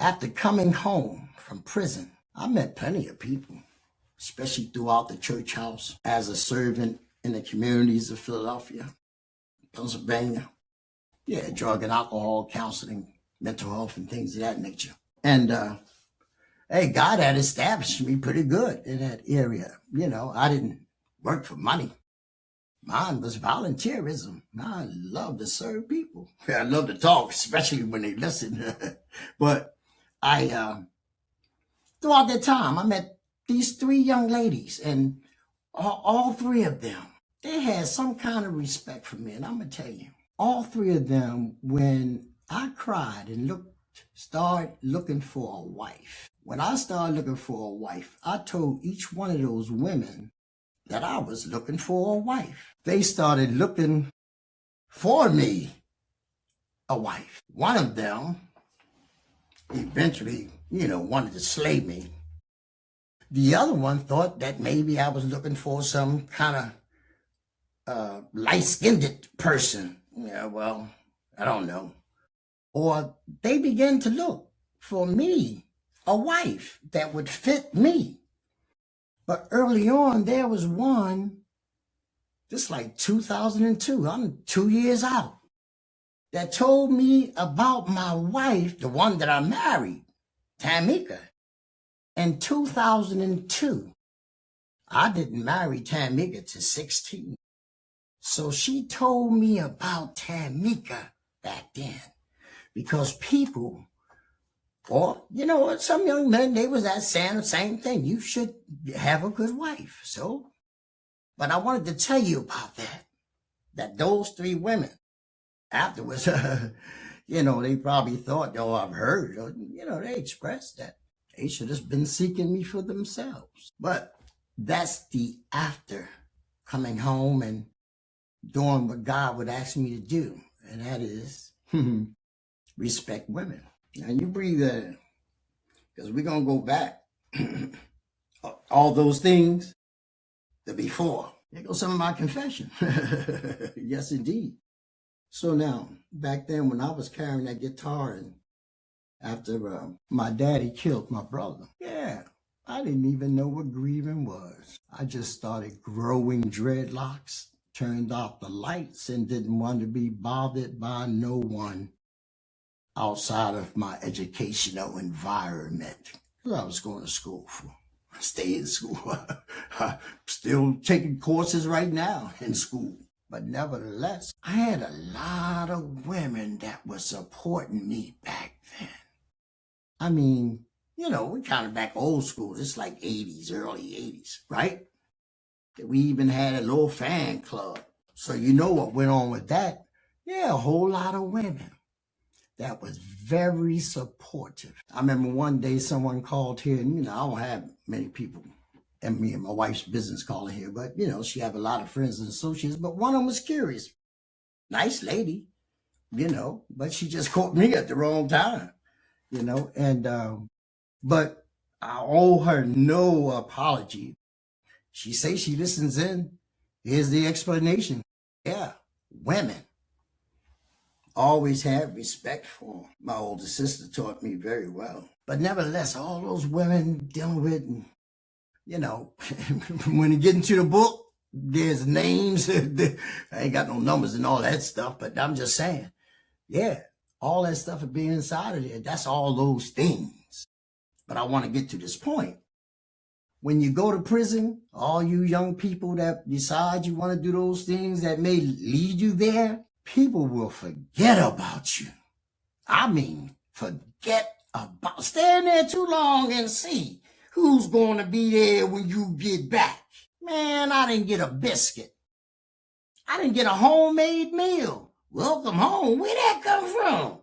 After coming home from prison, I met plenty of people, especially throughout the church house as a servant in the communities of Philadelphia, Pennsylvania. Yeah, drug and alcohol counseling, mental health, and things of that nature. And hey, God had established me pretty good in that area. I didn't work for money. Mine was volunteerism. I love to serve people. I love to talk, especially when they listen. But I, throughout that time, I met these three young ladies, and all three of them, they had some kind of respect for me. And I'm going to tell you, all three of them, when I cried and started looking for a wife, when I started looking for a wife, I told each one of those women that I was looking for a wife. They started looking for me a wife. One of them eventually, wanted to slay me. The other one thought that maybe I was looking for some kind of light-skinned person. Yeah, well, I don't know. Or they began to look for me, a wife that would fit me. But early on, there was one, just like 2002, I'm 2 years out, that told me about my wife, the one that I married, Tamika, in 2002. I didn't marry Tamika till 16. So she told me about Tamika back then, because people, or, some young men, they was saying the same thing. You should have a good wife. So, but I wanted to tell you about that those three women afterwards, they probably thought, oh, I've heard, they expressed that they should have been seeking me for themselves. But that's the after coming home and doing what God would ask me to do. And that is respect women. Now you breathe that in, because we're going to go back. All those things, the before. There goes some of my confession. Yes, indeed. So now, back then when I was carrying that guitar and after my daddy killed my brother, yeah, I didn't even know what grieving was. I just started growing dreadlocks, turned off the lights, and didn't want to be bothered by no one outside of my educational environment. I was going to school for. Stay in school. I'm still taking courses right now in school. But nevertheless, I had a lot of women that were supporting me back then. I mean, we kind of back old school. It's like 80s, early 80s, right? We even had a little fan club. So you know what went on with that? Yeah, a whole lot of women that was very supportive. I remember one day someone called here, and I don't have many people and me and my wife's business calling here, but she have a lot of friends and associates, but one of them was curious. Nice lady, but she just caught me at the wrong time, and but I owe her no apology. She says she listens in. Here's the explanation. Yeah, women. Always had respect for them. My older sister taught me very well. But nevertheless, all those women dealing with, when you get into the book, there's names. I ain't got no numbers and all that stuff, but I'm just saying, yeah, all that stuff would be inside of there. That's all those things. But I want to get to this point. When you go to prison, all you young people that decide you want to do those things that may lead you there, people will forget about you. I mean, forget about. Stand there too long and see who's going to be there when you get back. Man, I didn't get a biscuit. I didn't get a homemade meal. Welcome home. Where'd that come from?